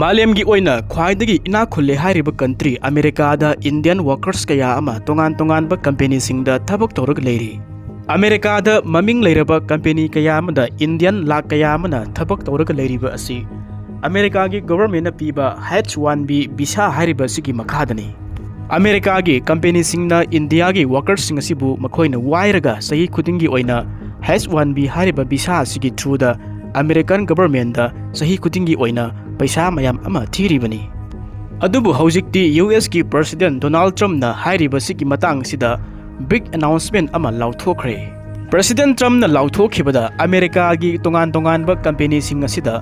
Mayam gi oina khwaidagi ina khulle hairiba country America da Indian workers kaya ama tongan ba company singda thabak torag leiri. America da maming leiraba company kaya amada Indian lak kaya amana thabak torag leiriba asi America gi government na piba H1-B visa hairiba sigi makhadani. America gi company singna India gi workers sing asibu makhoina wairaga sahi khudingi oina H1-B hairiba visa sigi through the American government da sahi khudingi oina paisa mayam ama thiribani. Adubu haujikti US ki President Donald Trump na hairiba sigi matang sida big announcement ama lauthokre. President Trump na lauthokhibada America gi tongan ba company sing asida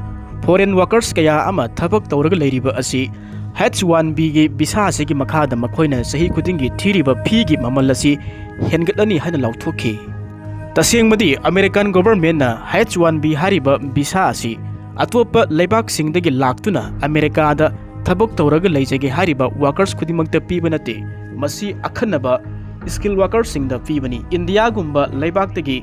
foreign workers kaya ama thabak tawraga leiriba asi H1-B gi visa sigi makhada makhoina sahi khudingi thiriba phi gi mamal asi hengatlani hana lauthokhi. Tasengmadi American government na H1-B hariba visa asi atopa leibak singdagi laktuna America da thabak tawraga leijage hariba workers khudimakta pibanate masi akhanaba skill workers singda pibani. India gumba leibak tagi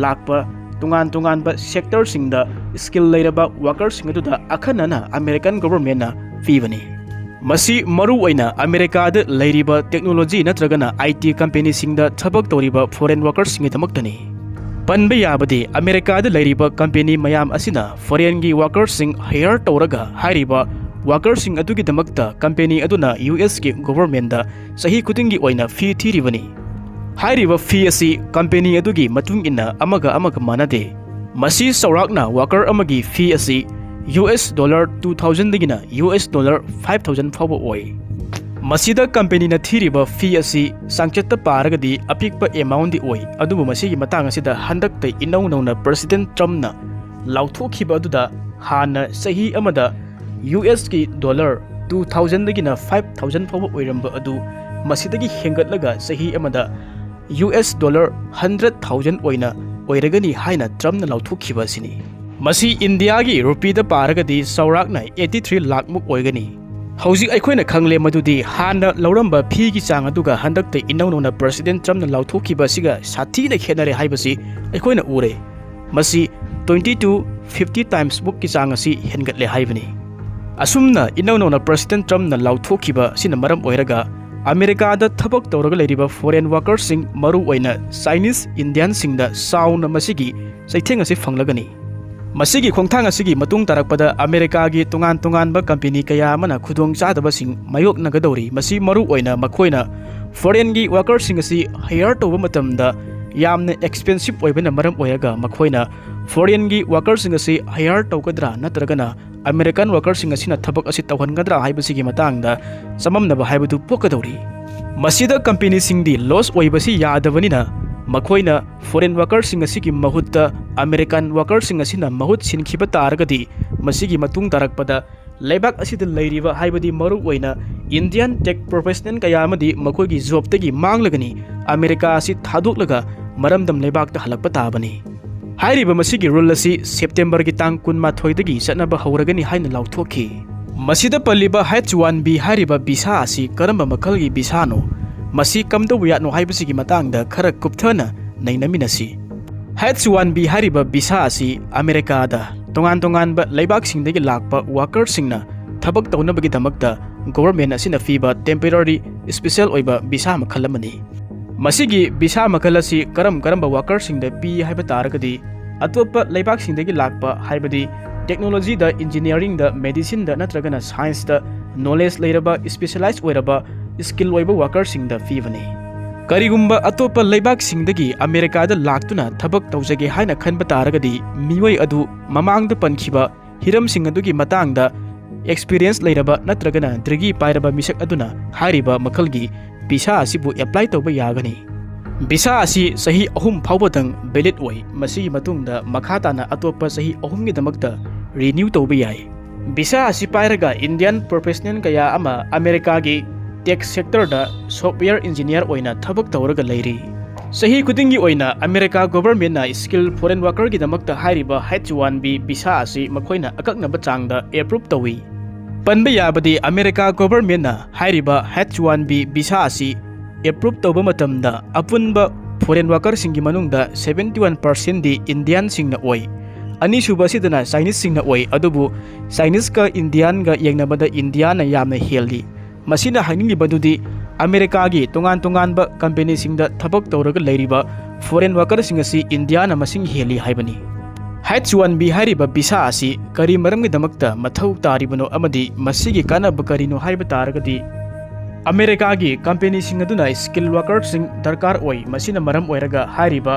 lakpa tungan ba sector singda skill leiraba workers singda akhanana American government na pibani. Masi maru oina America da leiriba technology natragana IT company singda thabak tawriba foreign workers singidamaktani. Panba yabadi America da leiriba company mayam asina foreign gi workers sing hire tawraga hairiba workers sing adugi damakta company aduna US ki government da sahi khudingi oina fee thiribani. Hairiba fee asi company adugi matung inna amaga manade. Masi saurakna worker amagi fee asi US $2,000 dagina US $5,000 fawba oi. Masida company na thiriba fee asi sangchetta paragadi apikpa amount di oi. Adubu masigi matang asida handaktai inaw na President Trump na lauthokhiba aduda hana sahi amada US ki $2,000 dagina $5,000 fawba oiramba adu masidagi hengatlaga sahi amada US $100,000 oina oiragani haina Trump na lauthokhiba sini. Masi India gi rupee da paragadi saurakna 83 lakh muk oigani. Hauzik aikoina khangle madudi hana lauramba phi gi chang aduga handakte inaw President Trump na lauthokhiba siga sathi na khenare haibasi aikoina ure. Masi 20 to 50 times book ki chang asi hengatle haibani. Asumna inaw President Trump na lauthokhiba sina maram oiraga America da thabak tawraga leiriba foreign workers sing maru oina Chinese Indian singda sound masigi saitheng asi fanglagani. Masigi khongthang asigi matung tarakpada America gi tungan ba company kaya mana khudong chadaba sing mayok nagadori masi maru oina makhoina foreign gi workers sing asi hire toba matamda yamna expensive oibana maram oyaga makhoina foreign gi workers sing asi hire tawgadra natragana American workers sing asina thabak asi tawhangadra haibasigi matangda samamnaba haibadu pokadori. Masida company sing di loss oibasi yadabanina makhoina foreign workers sing asigi mahutta American workers sing asina mahut sinkhiba taragadi masigi matung tarakpada leibak asida leiriba haibadi maru oina Indian tech professional kaya amadi makhoigi job tagi manglagani America asi thadoklaga maramdam leibak ta halakpa tabani. Hairiba masigi rule asi September gi tang 12 dagi satnaba hauragani haina lauthokhi. Masida paliba H1-B hairiba visa asi karamba makhalgi visa no masi kamdabu yatno haibasigi matangda khara kupthana nainaminasi. H1-B hariba visa asi America da tongan ba leibak singdagi lakpa workers singna thabak tawnabagi damakta government asina fiba temporary special oiba visa makhalamani. Masigi visa makhalasi karamba workers singda pi haiba taragadi atopa leibak singdagi lakpa haibadi technology da engineering da medicine da natragana science da knowledge leiraba specialized oiraba skill oiba workers singda fivani. Karigumba atopa leibak singdagi America da laktuna thabak tawjage haina khanba taragadi miwai adu mamangda pankhiba hiram sing adugi matangda experience leiraba natragana drigi pairaba misak aduna hariba makhalgi visa asibu apply tawba yagani. Visa asi sahi ahum phawbadang valid oi masigi matungda makhatana atopa sahi ahum gi damakta renew tawba yai. Visa asi pairaga Indian professional kaya ama America gi tech sector da software engineer oina thabak tawraga leiri. Sahi khudingi oina America government na skill foreign worker gi damakta hairiba H1-B visa asi makhoina akaknaba changda approve tawi. Panba yabadi America government na hairiba H1-B visa asi approve tawba matamda apunba foreign worker singi manungda 71% di Indian singna oi ꯑꯅꯤꯁꯨꯕ ꯑꯁꯤꯗꯅ ꯆꯥꯏꯅꯤꯁꯁꯤꯡꯅ ꯑꯣꯏ, ꯑꯗꯨꯕꯨ ꯆꯥꯏꯅꯤꯁꯀ ꯏꯟꯗꯤꯌꯥꯟꯒ ꯌꯦꯡꯅꯕꯗ ꯏꯟꯗꯤꯌꯥꯅ ꯌꯥꯝꯅ ꯍꯦꯜꯂꯤ꯫ ꯃꯁꯤꯅ ꯍꯥꯏꯅꯤꯡꯂꯤꯕꯗꯨꯗꯤ ꯑꯃꯦꯔꯤꯀꯥꯒꯤ ꯇꯣꯉꯥꯟ-ꯇꯣꯉꯥꯟꯕ ꯀꯝꯄꯦꯅꯤꯁꯤꯡꯗ ꯊꯕꯛ ꯇꯧꯔꯒ ꯂꯩꯔꯤꯕ ꯐꯣꯔꯦꯟ ꯋꯥꯔꯀꯔꯁꯤꯡ ꯑꯁꯤ ꯏꯟꯗꯤꯌꯥꯅ ꯃꯁꯤꯡ ꯍꯦꯜꯂꯤ ꯍꯥꯏꯕꯅꯤ꯫ H1-B ꯍꯥꯏꯔꯤꯕ ꯚꯤꯁꯥ ꯑꯁꯤ ꯀꯔꯤ ꯃꯔꯝꯒꯤꯗꯃꯛꯇ ꯃꯊꯧ ꯇꯥꯔꯤꯕꯅꯣ ꯑꯃꯗꯤ ꯃꯁꯤꯒꯤ ꯀꯥꯟꯅꯕ ꯀꯔꯤꯅꯣ ꯍꯥꯏꯕ ꯇꯥꯔꯒꯗꯤ ꯑꯃꯦꯔꯤꯀꯥꯒꯤ ꯀꯝꯄꯦꯅꯤꯁꯤꯡ ꯑꯗꯨꯅ ꯁ꯭ꯀꯤꯜ ꯋꯥꯔꯀꯔꯁꯤꯡ ꯗꯔꯀꯥꯔ ꯑꯣꯏ꯫ ꯃꯁꯤꯅ ꯃꯔꯝ ꯑꯣꯏꯔꯒ ꯍꯥꯏꯔꯤꯕ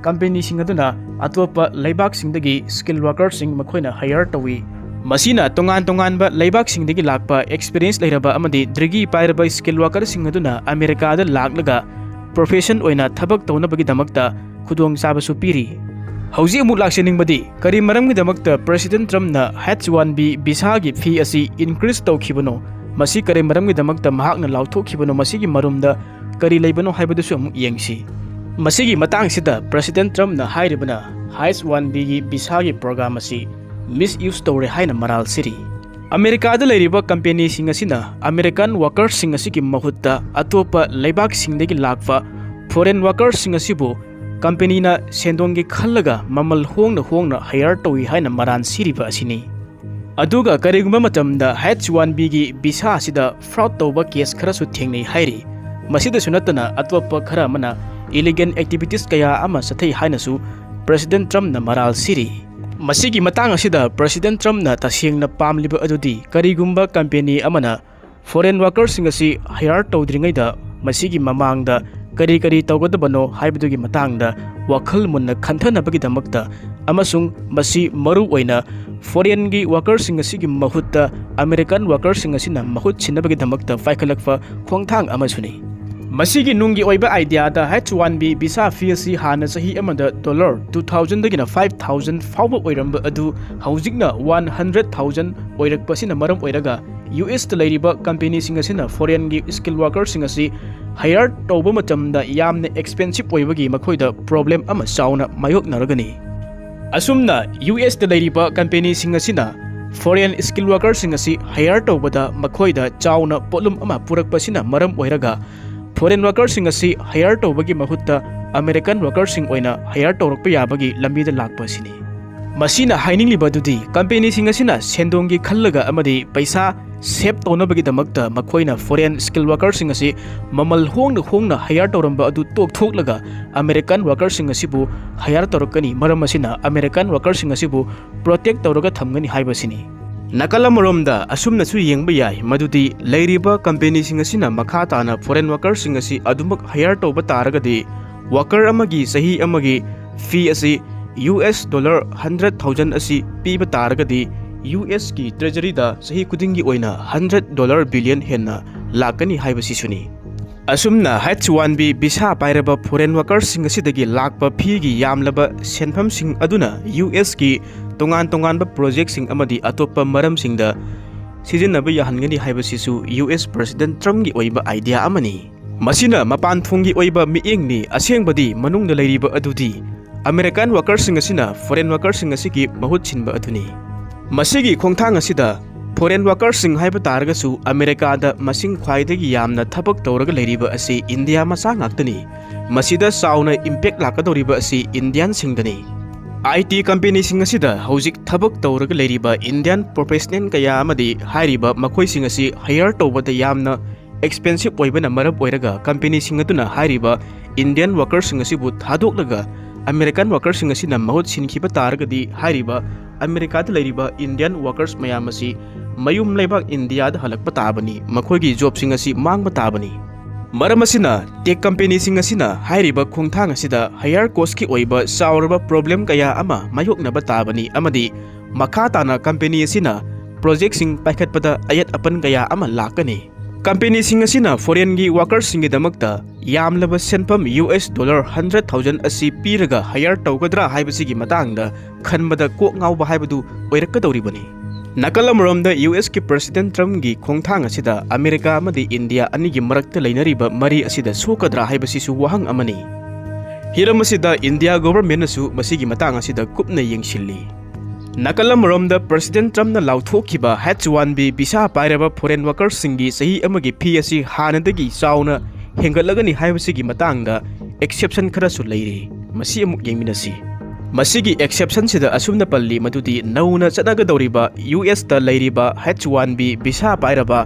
ꯀꯝꯄꯦꯅꯤꯁꯤꯡ ꯑꯗꯨꯅ ꯑꯇꯣꯞꯄ ꯂꯩꯕꯥꯛꯁꯤꯡꯗꯒꯤ ꯁ꯭ꯀꯤꯜ ꯋꯥꯔꯀꯔꯁꯤꯡ ꯃꯈꯣꯏꯅ ꯍꯥꯌꯔ ꯇꯧꯏ꯫ ꯃꯁꯤꯅ ꯇꯣꯉꯥꯟ-ꯇꯣꯉꯥꯟꯕ ꯂꯩꯕꯥꯛꯁꯤꯡꯗꯒꯤ ꯂꯥꯛꯄ ꯑꯦꯛꯁꯄꯤꯔꯤꯌꯦꯟꯁ ꯂꯩꯔꯕ ꯑꯃꯗꯤ ꯗꯤꯒ꯭ꯔꯤ ꯄꯥꯏꯔꯕ ꯁ꯭ꯀꯤꯜ ꯋꯥꯔꯀꯔꯁꯤꯡ ꯑꯗꯨꯅ ꯑꯃꯦꯔꯤꯀꯥꯗ ꯂꯥꯛꯂꯒ ꯄ꯭ꯔꯣꯐꯦꯁꯟ ꯑꯣꯏꯅ ꯊꯕꯛ ꯇꯧꯅꯕꯒꯤꯗꯃꯛꯇ ꯈꯨꯗꯣꯡꯆꯥꯕꯁꯨ ꯄꯤꯔꯤ꯫ ꯍꯧꯖꯤꯛ ꯑꯃꯨꯛ ꯂꯥꯛꯆꯅꯤꯡꯕꯗꯤ ꯀꯔꯤ ꯃꯔꯝꯒꯤꯗꯃꯛꯇ ꯄ꯭ꯔꯦꯁꯤꯗꯦꯟꯠ ꯇ꯭ꯔꯝꯞꯅ H1-B ꯚꯤꯁꯥꯒꯤ ꯐꯤ ꯑꯁꯤ ꯏꯟꯀ꯭ꯔꯤꯖ ꯇꯧꯈꯤꯕꯅꯣ? ꯃꯁꯤ ꯀꯔꯤ ꯃꯔꯝꯒꯤꯗꯃꯛꯇ ꯃꯍꯥꯛꯅ ꯂꯥꯎꯊꯣꯛꯈꯤꯕꯅꯣ? ꯃꯁꯤꯒꯤ ꯃꯔꯨꯝꯗ ꯀꯔꯤ ꯂꯩꯕꯅꯣ ꯍꯥꯏꯕꯗꯨꯁꯨ ꯑꯃꯨꯛ ꯌꯦꯡꯁꯤ꯫ ꯃꯁꯤꯒꯤ ꯃꯇꯥꯡꯁꯤꯗ ꯄ꯭ꯔꯦꯁꯤꯗꯦꯟꯠ ꯇ꯭ꯔꯝꯞꯅ ꯍꯥꯏꯔꯤꯕꯅ H1-Bꯒꯤ ꯚꯤꯁꯥꯒꯤ ꯄ꯭ꯔꯣꯒ꯭ꯔꯥꯝ ꯑꯁꯤ ꯃꯤꯁꯌꯨꯖ ꯇꯧꯔꯦ ꯍꯥꯏꯅ ꯃꯔꯥꯜ ꯁꯤꯔꯤ꯫ ꯑꯃꯦꯔꯤꯀꯥꯗ ꯂꯩꯔꯤꯕ ꯀꯝꯄꯦꯅꯤꯁꯤꯡ ꯑꯁꯤꯅ ꯑꯃꯦꯔꯤꯀꯥꯟ ꯋꯥꯔꯀꯔꯁꯤꯡ ꯑꯁꯤꯒꯤ ꯃꯍꯨꯠꯇ ꯑꯇꯣꯞꯄ ꯂꯩꯕꯥꯛꯁꯤꯡꯗꯒꯤ ꯂꯥꯛꯄ ꯐꯣꯔꯦꯟ ꯋꯥꯔꯀꯔꯁꯤꯡ ꯑꯁꯤꯕꯨ ꯀꯝꯄꯦꯅꯤꯅ ꯁꯦꯟꯗꯣꯡꯒꯤ ꯈꯜꯂꯒ ꯃꯃꯜ ꯍꯣꯡꯅ ꯍꯥꯌꯔ ꯇꯧꯏ ꯍꯥꯏꯅ ꯃꯔꯥꯜ ꯁꯤꯔꯤꯕ ꯑꯁꯤꯅꯤ꯫ ꯑꯗꯨꯒ ꯀꯔꯤꯒꯨꯝꯕ ꯃꯇꯝꯗ H1-Bꯒꯤ ꯚꯤꯁꯥ ꯑꯁꯤꯗ ꯐ꯭ꯔꯣꯗ ꯇꯧꯕ ꯀꯦꯁ ꯈꯔꯁꯨ ꯊꯦꯡꯅꯩ ꯍꯥꯏꯔꯤ꯫ ꯃꯁꯤꯗꯁꯨ ꯅꯠꯇꯅ ꯑꯇꯣꯞꯄ ꯈꯔ ꯑꯃꯅ ꯏꯂꯤꯒꯦꯜ ꯑꯦꯛꯇꯤꯚꯤꯇꯤꯁ ꯀꯌꯥ ꯑꯃ ꯆꯠꯊꯩ ꯍꯥꯏꯅꯁꯨ ꯄ꯭ꯔꯦꯁꯤꯗꯦꯟꯠ ꯇ꯭ꯔꯝꯞꯅ ꯃꯔꯥꯜ ꯁꯤꯔꯤ꯫ ꯃꯁꯤꯒꯤ ꯃꯇꯥꯡ ꯑꯁꯤꯗ ꯄ꯭ꯔꯦꯁꯤꯗꯦꯟꯠ ꯇ꯭ꯔꯝꯞꯅ ꯇꯁꯦꯡꯅ ꯄꯥꯝꯂꯤꯕ ꯑꯗꯨꯗꯤ ꯀꯔꯤꯒꯨꯝꯕ ꯀꯝꯄꯦꯅꯤ ꯑꯃꯅ ꯐꯣꯔꯦꯟ ꯋꯥꯔꯀꯔꯁꯤꯡ ꯑꯁꯤ ꯍꯥꯌꯔ ꯇꯧꯗ꯭ꯔꯤꯉꯩꯗ ꯃꯁꯤꯒꯤ ꯃꯃꯥꯡꯗ ꯀꯔꯤ ꯇꯧꯒꯗꯕꯅꯣ ꯍꯥꯏꯕꯗꯨꯒꯤ ꯃꯇꯥꯡꯗ ꯋꯥꯈꯜ ꯃꯨꯟꯅ ꯈꯟꯊꯅꯕꯒꯤꯗꯃꯛꯇ ꯑꯃꯁꯨꯡ ꯃꯁꯤ ꯃꯔꯨꯑꯣꯏꯅ ꯐꯣꯔꯦꯟꯒꯤ ꯋꯥꯔꯀꯔꯁꯤꯡ ꯑꯁꯤꯒꯤ ꯃꯍꯨꯠꯇ ꯑꯃꯦꯔꯤꯀꯥꯟ ꯋꯥꯔꯀꯔꯁꯤꯡ ꯑꯁꯤꯅ ꯃꯍꯨꯠ ꯁꯤꯟꯅꯕꯒꯤꯗꯃꯛꯇ ꯄꯥꯏꯈꯠꯂꯛꯄ ꯈꯣꯡꯊꯥꯡ ꯑꯃꯁꯨꯅꯤ꯫ ꯃꯁꯤꯒꯤ ꯅꯨꯡꯒꯤ ꯑꯣꯏꯕ ꯑꯥꯏꯗꯤꯌꯥꯗ H1-B ꯚꯤꯁꯥ ꯐꯤ ꯑꯁꯤ ꯍꯥꯟꯅ ꯆꯍꯤ ꯑꯃꯗ $2,000ꯗꯒꯤꯅ $5,000 ꯐꯥꯎꯕ ꯑꯣꯏꯔꯝꯕ ꯑꯗꯨ ꯍꯧꯖꯤꯛꯅ $100,000 ꯑꯣꯏꯔꯛꯄ ꯑꯁꯤꯅ ꯃꯔꯝ ꯑꯣꯏꯔꯒ US ꯇ ꯂꯩꯔꯤꯕ ꯀꯝꯄꯦꯅꯤꯁꯤꯡ ꯑꯁꯤꯅ ꯐꯣꯔꯦꯟꯒꯤ ꯁ꯭ꯀꯤꯜ ꯋꯥꯔꯀꯔꯁꯤꯡ ꯑꯁꯤ ꯍꯥꯌꯔ ꯇꯧꯕ ꯃꯇꯝꯗ ꯌꯥꯝꯅ ꯑꯦꯛꯁꯄꯦꯟꯁꯤꯚ ꯑꯣꯏꯕꯒꯤ ꯃꯈꯣꯏꯗ ꯄ꯭ꯔꯣꯕ꯭ꯂꯦꯝ ꯑꯃ ꯆꯥꯎꯅ ꯃꯥꯌꯣꯛꯅꯔꯒꯅꯤ꯫ ꯑꯁꯨꯝꯅ US ꯇ ꯂꯩꯔꯤꯕ ꯀꯝꯄꯦꯅꯤꯁꯤꯡ ꯑꯁꯤꯅ ꯐꯣꯔꯦꯟ ꯁ꯭ꯀꯤꯜ ꯋꯥꯔꯀꯔꯁꯤꯡ ꯑꯁꯤ ꯍꯥꯌꯔ ꯇꯧꯕꯗ ꯃꯈꯣꯏꯗ ꯆꯥꯎꯅ ꯄꯣꯠꯂꯨꯝ ꯑꯃ ꯄꯨꯔꯛꯄꯁꯤꯅ ꯃꯔꯝ ꯑꯣꯏꯔꯒ ꯐꯣꯔꯦꯟ ꯋꯥꯔꯀꯔꯁꯤꯡ ꯑꯁꯤ ꯍꯥꯌꯔ ꯇꯧꯕꯒꯤ ꯃꯍꯨꯠꯇ ꯑꯃꯦꯔꯤꯀꯥꯟ ꯋꯥꯔꯀꯔꯁꯤꯡ ꯑꯣꯏꯅ ꯍꯥꯌꯔ ꯇꯧꯔꯛꯄ ꯌꯥꯕꯒꯤ ꯂꯝꯕꯤꯗ ꯂꯥꯛꯄ ꯑꯁꯤꯅꯤ꯫ ꯃꯁꯤꯅ ꯍꯥꯏꯅꯤꯡꯂꯤꯕꯗꯨꯗꯤ ꯀꯝꯄꯦꯅꯤꯁꯤꯡ ꯑꯁꯤꯅ ꯁꯦꯟꯗꯣꯡꯒꯤ ꯈꯜꯂꯒ ꯑꯃꯗꯤ ꯄꯩꯁꯥ ꯁꯦꯚ ꯇꯧꯅꯕꯒꯤꯗꯃꯛꯇ ꯃꯈꯣꯏꯅ ꯐꯣꯔꯦꯟ ꯁ꯭ꯀꯤꯜ ꯋꯥꯔꯀꯔꯁꯤꯡ ꯑꯁꯤ ꯃꯃꯜ ꯍꯣꯡꯅ ꯍꯥꯌꯔ ꯇꯧꯔꯝꯕ ꯑꯗꯨ ꯇꯣꯛꯊꯣꯛꯂꯒ ꯑꯃꯦꯔꯤꯀꯥꯟ ꯋꯥꯔꯀꯔꯁꯤꯡ ꯑꯁꯤꯕꯨ ꯍꯥꯌꯔ ꯇꯧꯔꯛꯀꯅꯤ꯫ ꯃꯔꯝ ꯑꯁꯤꯅ ꯑꯃꯦꯔꯤꯀꯥꯟ ꯋꯥꯔꯀꯔꯁꯤꯡ ꯑꯁꯤꯕꯨ ꯄ꯭ꯔꯣꯇꯦꯛ ꯇꯧꯔꯒ ꯊꯝꯒꯅꯤ ꯍꯥꯏꯕꯁꯤꯅꯤ꯫ ꯅꯥꯀꯜ ꯑꯃꯔꯣꯝꯗ ꯑꯁꯨꯝꯅꯁꯨ ꯌꯦꯡꯕ ꯌꯥꯏ ꯃꯗꯨꯗꯤ ꯂꯩꯔꯤꯕ ꯀꯝꯄꯦꯅꯤꯁꯤꯡ ꯑꯁꯤꯅ ꯃꯈꯥ ꯇꯥꯅ ꯐꯣꯔꯦꯟ ꯋꯥꯔꯀꯔꯁꯤꯡ ꯑꯁꯤ ꯑꯗꯨꯃꯛ ꯍꯥꯌꯔ ꯇꯧꯕ ꯇꯥꯔꯒꯗꯤ ꯋꯥꯔꯀꯔ ꯑꯃꯒꯤ ꯆꯍꯤ ꯑꯃꯒꯤ ꯐꯤ ꯑꯁꯤ $100,000 ꯑꯁꯤ ꯄꯤꯕ ꯇꯥꯔꯒꯗꯤ US ꯀꯤ ꯇ꯭ꯔꯦꯖꯔꯤꯗ ꯆꯍꯤ ꯈꯨꯗꯤꯡꯒꯤ ꯑꯣꯏꯅ $100 ꯕꯤꯂꯤꯌꯟ ꯍꯦꯟꯅ ꯂꯥꯛꯀꯅꯤ ꯍꯥꯏꯕꯁꯤꯁꯨꯅꯤ꯫ ꯑꯁꯨꯝꯅ H1-B ꯚꯤꯁꯥ ꯄꯥꯏꯔꯕ ꯐꯣꯔꯦꯟ ꯋꯥꯔꯀꯔꯁꯤꯡ ꯑꯁꯤꯗꯒꯤ ꯂꯥꯛꯄ ꯐꯤꯒꯤ ꯌꯥꯝꯂꯕ ꯁꯦꯟꯐꯝꯁꯤꯡ ꯑꯗꯨꯅ US ꯀꯤ ꯇꯣꯉꯥꯟ-ꯇꯣꯉꯥꯟꯕ ꯄ꯭ꯔꯣꯖꯦꯛꯁꯤꯡ ꯑꯃꯗꯤ ꯑꯇꯣꯞꯄ ꯃꯔꯝꯁꯤꯡꯗ ꯁꯤꯖꯤꯟꯅꯕ ꯌꯥꯍꯟꯒꯅꯤ ꯍꯥꯏꯕꯁꯤꯁꯨ US ꯄ꯭ꯔꯦꯁꯤꯗꯦꯟꯠ ꯇ꯭ꯔꯝꯞꯒꯤ ꯑꯣꯏꯕ ꯑꯥꯏꯗꯤꯌꯥ ꯑꯃꯅꯤ꯫ ꯃꯁꯤꯅ ꯃꯄꯥꯟꯊꯣꯡꯒꯤ ꯑꯣꯏꯕ ꯃꯤꯠꯌꯦꯡꯅꯤ, ꯑꯁꯦꯡꯕꯗꯤ ꯃꯅꯨꯡꯗ ꯂꯩꯔꯤꯕ ꯑꯗꯨꯗꯤ ꯑꯃꯦꯔꯤꯀꯥꯟ ꯋꯥꯔꯀꯔꯁꯤꯡ ꯑꯁꯤꯅ ꯐꯣꯔꯦꯟ ꯋꯥꯔꯀꯔꯁꯤꯡ ꯑꯁꯤꯒꯤ ꯃꯍꯨꯠ ꯁꯤꯟꯕ ꯑꯗꯨꯅꯤ꯫ ꯃꯁꯤꯒꯤ ꯈꯣꯡꯊꯥꯡ ꯑꯁꯤꯗ ꯐꯣꯔꯦꯟ ꯋꯥꯔꯀꯔꯁꯤꯡ ꯍꯥꯏꯕ ꯇꯥꯔꯒꯁꯨ ꯑꯃꯦꯔꯤꯀꯥꯗ ꯃꯁꯤꯡ ꯈ꯭ꯋꯥꯏꯗꯒꯤ ꯌꯥꯝꯅ ꯊꯕꯛ ꯇꯧꯔꯒ ꯂꯩꯔꯤꯕ ꯑꯁꯤ ꯏꯟꯗꯤꯌꯥ ꯃꯆꯥ ꯉꯥꯛꯇꯅꯤ꯫ ꯃꯁꯤꯗ ꯆꯥꯎꯅ ꯏꯝꯄꯦꯛ ꯂꯥꯛꯀꯗꯧꯔꯤꯕ ꯑꯁꯤ ꯏꯟꯗꯤꯌꯟꯁꯤꯡꯗꯅꯤ꯫ IT ꯀꯝꯄꯦꯅꯤꯁꯤꯡ ꯑꯁꯤꯗ ꯍꯧꯖꯤꯛ ꯊꯕꯛ ꯇꯧꯔꯒ ꯂꯩꯔꯤꯕ ꯏꯟꯗꯤꯌꯟ ꯄ꯭ꯔꯣꯐꯦꯁꯅꯦꯜ ꯀꯌꯥ ꯑꯃꯗꯤ ꯍꯥꯏꯔꯤꯕ ꯃꯈꯣꯏꯁꯤꯡ ꯑꯁꯤ ꯍꯥꯌꯔ ꯇꯧꯕꯗ ꯌꯥꯝꯅ ꯑꯦꯛꯁꯄꯦꯟꯁꯤꯚ ꯑꯣꯏꯕꯅ ꯃꯔꯝ ꯑꯣꯏꯔꯒ ꯀꯝꯄꯦꯅꯤꯁꯤꯡ ꯑꯗꯨꯅ ꯍꯥꯏꯔꯤꯕ ꯏꯟꯗꯤꯌꯟ ꯋꯥꯔꯀꯔꯁꯤꯡ ꯑꯁꯤꯕꯨ ꯊꯥꯗꯣꯛꯂꯒ ꯑꯃꯦꯔꯤꯀꯥꯟ ꯋꯥꯔꯀꯔꯁꯤꯡ ꯑꯁꯤꯅ ꯃꯍꯨꯠ ꯁꯤꯟꯈꯤꯕ ꯇꯥꯔꯒꯗꯤ ꯍꯥꯏꯔꯤꯕ ꯑꯃꯦꯔꯤꯀꯥꯗ ꯂꯩꯔꯤꯕ ꯏꯟꯗꯤꯌꯟ ꯋꯥꯔꯀꯔꯁ ꯃꯌꯥꯝ ꯑꯁꯤ ꯃꯌꯨꯝ ꯂꯩꯕꯥꯛ ꯏꯟꯗꯤꯌꯥꯗ ꯍꯜꯂꯛꯄ ꯇꯥꯕꯅꯤ, ꯃꯈꯣꯏꯒꯤ ꯖꯣꯕꯁꯤꯡ ꯑꯁꯤ ꯃꯥꯡꯕ ꯇꯥꯕꯅꯤ꯫ ꯃꯔꯝ ꯑꯁꯤꯅ ꯇꯦꯛ ꯀꯝꯄꯦꯅꯤꯁꯤꯡ ꯑꯁꯤꯅ ꯍꯥꯏꯔꯤꯕ ꯈꯣꯡꯊꯥꯡ ꯑꯁꯤꯗ ꯍꯥꯌꯔ ꯀꯣꯁꯠꯀꯤ ꯑꯣꯏꯕ ꯆꯥꯎꯔꯕ ꯄ꯭ꯔꯣꯕ꯭ꯂꯦꯝ ꯀꯌꯥ ꯑꯃ ꯃꯥꯌꯣꯛꯅꯕ ꯇꯥꯕꯅꯤ ꯑꯃꯗꯤ ꯃꯈꯥ ꯇꯥꯅ ꯀꯝꯄꯦꯅꯤ ꯑꯁꯤꯅ ꯄ꯭ꯔꯣꯖꯦꯛꯁꯤꯡ ꯄꯥꯏꯈꯠꯄꯗ ꯑꯌꯦꯠ ꯑꯄꯟ ꯀꯌꯥ ꯑꯃ ꯂꯥꯛꯀꯅꯤ꯫ ꯀꯝꯄꯦꯅꯤꯁꯤꯡ ꯑꯁꯤꯅ ꯐꯣꯔꯦꯟꯒꯤ ꯋꯥꯔꯀꯔꯁꯤꯡꯒꯤꯗꯃꯛꯇ ꯌꯥꯝꯂꯕ ꯁꯦꯟꯐꯝ $100,000 ꯑꯁꯤ ꯄꯤꯔꯒ ꯍꯥꯌꯔ ꯇꯧꯒꯗ꯭ꯔꯥ ꯍꯥꯏꯕꯁꯤꯒꯤ ꯃꯇꯥꯡꯗ ꯈꯟꯕꯗ ꯀꯣꯛ ꯉꯥꯎꯕ ꯍꯥꯏꯕꯗꯨ ꯑꯣꯏꯔꯛꯀꯗꯧꯔꯤꯕꯅꯤ꯫ ꯅꯥꯀꯜ ꯑꯃꯔꯣꯝꯗ US ꯀꯤ ꯄ꯭ꯔꯦꯁꯤꯗꯦꯟꯠ ꯇ꯭ꯔꯝꯞꯒꯤ ꯈꯣꯡꯊꯥꯡ ꯑꯁꯤꯗ ꯑꯃꯦꯔꯤꯀꯥ ꯑꯃꯗꯤ ꯏꯟꯗꯤꯌꯥ ꯑꯅꯤꯒꯤ ꯃꯔꯛꯇ ꯂꯩꯅꯔꯤꯕ ꯃꯔꯤ ꯑꯁꯤꯗ ꯁꯣꯛꯀꯗ꯭ꯔꯥ ꯍꯥꯏꯕꯁꯤꯁꯨ ꯋꯥꯍꯪ ꯑꯃꯅꯤ꯫ ꯍꯤꯔꯝ ꯑꯁꯤꯗ ꯏꯟꯗꯤꯌꯥ ꯒꯣꯚꯔꯟꯃꯦꯟꯠꯅꯁꯨ ꯃꯁꯤꯒꯤ ꯃꯇꯥꯡ ꯑꯁꯤꯗ ꯀꯨꯞꯅ ꯌꯦꯡꯁꯤꯜꯂꯤ꯫ ꯅꯥꯀꯜ ꯑꯃꯔꯣꯝꯗ ꯄ꯭ꯔꯦꯁꯤꯗꯦꯟꯠ ꯇ꯭ꯔꯝꯞꯅ ꯂꯥꯎꯊꯣꯛꯈꯤꯕ H1-B ꯚꯤꯁꯥ ꯄꯥꯏꯔꯕ ꯐꯣꯔꯦꯟ ꯋꯥꯔꯀꯔꯁꯤꯡꯒꯤ ꯆꯍꯤ ꯑꯃꯒꯤ ꯐꯤ ꯑꯁꯤ ꯍꯥꯟꯅꯗꯒꯤ ꯆꯥꯎꯅ ꯍꯦꯟꯒꯠꯂꯒꯅꯤ ꯍꯥꯏꯕꯁꯤꯒꯤ ꯃꯇꯥꯡꯗ ꯑꯦꯛꯁꯦꯞꯁꯟ ꯈꯔꯁꯨ ꯂꯩꯔꯤ꯫ ꯃꯁꯤ ꯑꯃꯨꯛ ꯌꯦꯡꯃꯤꯟꯅꯁꯤ꯫ ꯃꯁꯤꯒꯤ ꯑꯦꯛꯁꯦꯞꯁꯟꯁꯤꯗ ꯑꯁꯨꯝꯅ ꯄꯜꯂꯤ ꯃꯗꯨꯗꯤ ꯅꯧꯅ ꯆꯠꯅꯒꯗꯧꯔꯤꯕ ꯌꯨꯑꯦꯁꯇ ꯂꯩꯔꯤꯕ H1-B ꯚꯤꯁꯥ ꯄꯥꯏꯔꯕ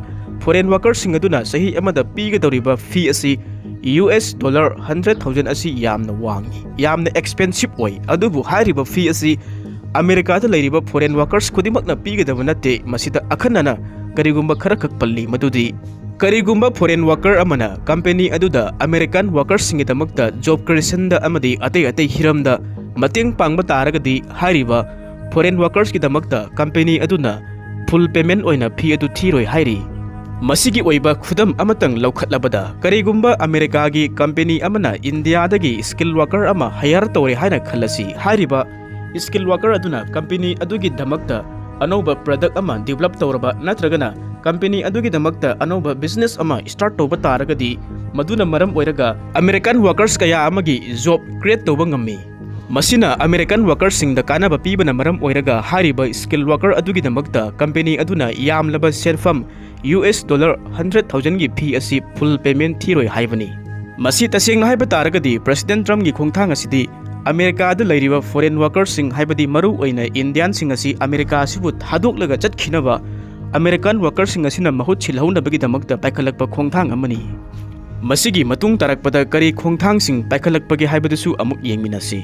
ꯐꯣꯔꯦꯟ ꯋꯥꯔꯀꯔꯁꯤꯡ ꯑꯗꯨꯅ ꯆꯍꯤ ꯑꯃꯗ ꯄꯤꯒꯗꯧꯔꯤꯕ ꯐꯤ ꯑꯁꯤ $100,000 ꯑꯁꯤ ꯌꯥꯝꯅ ꯋꯥꯡꯏ, ꯌꯥꯝꯅ ꯑꯦꯛꯁꯄꯦꯟꯁꯤꯞ ꯑꯣꯏ꯫ ꯑꯗꯨꯕꯨ ꯍꯥꯏꯔꯤꯕ ꯐꯤ ꯑꯁꯤ ꯑꯃꯦꯔꯤꯀꯥꯗ ꯂꯩꯔꯤꯕ ꯐꯣꯔꯦꯟ ꯋꯥꯔꯀꯔꯁ ꯈꯨꯗꯤꯡꯃꯛꯅ ꯄꯤꯒꯗꯕ ꯅꯠꯇꯦ꯫ ꯃꯁꯤꯗ ꯑꯈꯟꯅꯅ ꯀꯔꯤꯒꯨꯝꯕ ꯈꯔꯈꯛ ꯄꯜꯂꯤ ꯃꯗꯨꯗꯤ ꯀꯔꯤꯒꯨꯝꯕ ꯐꯣꯔꯦꯟ ꯋꯥꯔꯀꯔ ꯑꯃꯅ ꯀꯝꯄꯦꯅꯤ ꯑꯗꯨꯗ ꯑꯃꯦꯔꯤꯀꯥꯟ ꯋꯥꯔꯀꯔꯁꯤꯡꯒꯤꯗꯃꯛꯇ ꯖꯣꯕ ꯀ꯭ꯔꯤꯌꯦꯁꯟꯗ ꯑꯃꯗꯤ ꯑꯇꯩ ꯍꯤꯔꯝꯗ ꯃꯇꯦꯡ ꯄꯥꯡꯕ ꯇꯥꯔꯒꯗꯤ ꯍꯥꯏꯔꯤꯕ ꯐꯣꯔꯦꯟ ꯋꯥꯔꯀꯔꯁꯀꯤꯗꯃꯛꯇ ꯀꯝꯄꯦꯅꯤ ꯑꯗꯨꯅ ꯐꯨꯜ ꯄꯦꯃꯦꯟ ꯑꯣꯏꯅ ꯐꯤ ꯑꯗꯨ ꯊꯤꯔꯣꯏ ꯍꯥꯏꯔꯤ꯫ ꯃꯁꯤꯒꯤ ꯑꯣꯏꯕ ꯈꯨꯗꯝ ꯑꯃꯇꯪ ꯂꯧꯈꯠꯂꯕꯗ ꯀꯔꯤꯒꯨꯝꯕ ꯑꯃꯦꯔꯤꯀꯥꯒꯤ ꯀꯝꯄꯦꯅꯤ ꯑꯃꯅ ꯏꯟꯗꯤꯌꯥꯗꯒꯤ ꯁ꯭ꯀꯤꯜ ꯋꯥꯔꯀꯔ ꯑꯃ ꯍꯥꯌꯔ ꯇꯧꯔꯦ ꯍꯥꯏꯅ ꯈꯜꯂꯁꯤ꯫ ꯍꯥꯏꯔꯤꯕ ꯁ꯭ꯀꯤꯜ ꯋꯥꯔꯀꯔ ꯑꯗꯨꯅ ꯀꯝꯄꯦꯅꯤ ꯑꯗꯨꯒꯤꯗꯃꯛꯇ ꯑꯅꯧꯕ ꯄ꯭ꯔꯗꯛ ꯑꯃ ꯗꯤꯕꯦꯂꯞ ꯇꯧꯔꯕ ꯅꯠꯇ꯭ꯔꯒꯅ ꯀꯝꯄꯦꯅꯤ ꯑꯗꯨꯒꯤꯗꯃꯛꯇ ꯑꯅꯧꯕ ꯕꯤꯖꯤꯅꯦꯁ ꯑꯃ ꯁ꯭ꯇꯥꯔꯠ ꯇꯧꯕ ꯇꯥꯔꯒꯗꯤ ꯃꯗꯨꯅ ꯃꯔꯝ ꯑꯣꯏꯔꯒ ꯑꯃꯦꯔꯤꯀꯥꯟ ꯋꯥꯔꯀꯔꯁ ꯀꯌꯥ ꯑꯃꯒꯤ ꯖꯣꯕ ꯀ꯭रिꯌꯦꯠ ꯇꯧꯕ ꯉꯝꯃꯤ꯫ ꯃꯁꯤꯅ ꯑꯃꯦꯔꯤꯀꯥꯟ ꯋꯥꯔꯀꯔꯁꯤꯡꯗ ꯀꯥꯟꯅꯕ ꯄꯤꯕꯅ ꯃꯔꯝ ꯑꯣꯏꯔꯒ ꯍꯥꯏꯔꯤꯕ ꯁ꯭ꯀꯤꯜ ꯋꯥꯔꯀꯔ ꯑꯗꯨꯒꯤꯗꯃꯛꯇ ꯀꯝꯄꯦꯅꯤ ꯑꯗꯨꯅ ꯌꯥꯝꯂꯕ ꯁꯦꯟꯐꯝ $100,000ꯒꯤ ꯐꯤ ꯑꯁꯤ ꯐꯨꯜ ꯄꯦꯃꯦꯟ ꯊꯤꯔꯣꯏ ꯍꯥꯏꯕꯅꯤ꯫ ꯃꯁꯤ ꯇꯁꯦꯡꯅ ꯍꯥꯏꯕ ꯇꯥꯔꯒꯗꯤ ꯄ꯭ꯔꯦꯁꯤꯗꯦꯟꯠ ꯇ꯭ꯔꯝꯞꯀꯤ ꯈꯣꯡꯊꯥꯡ ꯑꯁꯤꯗꯤ ꯑꯃꯦꯔꯤꯀꯥꯗ ꯂꯩꯔꯤꯕ ꯐꯣꯔꯦꯟ ꯋꯥꯔꯀꯔꯁꯤꯡ ꯍꯥꯏꯕꯗꯤ ꯃꯔꯨꯑꯣꯏꯅ ꯏꯟꯗꯤꯌꯟꯁꯤꯡ ꯑꯁꯤ ꯑꯃꯦꯔꯤꯀꯥ ꯑꯁꯤꯕꯨ ꯊꯥꯗꯣꯛꯂꯒ ꯆꯠꯈꯤꯅꯕ ꯑꯃꯦꯔꯤꯀꯥꯟ ꯋꯥꯔꯀꯔꯁꯤꯡ ꯑꯁꯤꯅ ꯃꯍꯨꯠ ꯁꯤꯜꯍꯧꯅꯕꯒꯤꯗꯃꯛꯇ ꯄꯥꯏꯈꯠꯂꯛꯄ ꯈꯣꯡꯊꯥꯡ ꯑꯃꯅꯤ꯫ ꯃꯁꯤꯒꯤ ꯃꯇꯨꯡ ꯇꯥꯔꯛꯄꯗ ꯀꯔꯤ ꯈꯣꯡꯊꯥꯡꯁꯤꯡ ꯄꯥꯏꯈꯠꯂꯛꯄꯒꯦ ꯍꯥꯏꯕꯗꯨꯁꯨ ꯑꯃꯨꯛ ꯌꯦꯡꯃꯤꯟꯅꯁꯤ꯫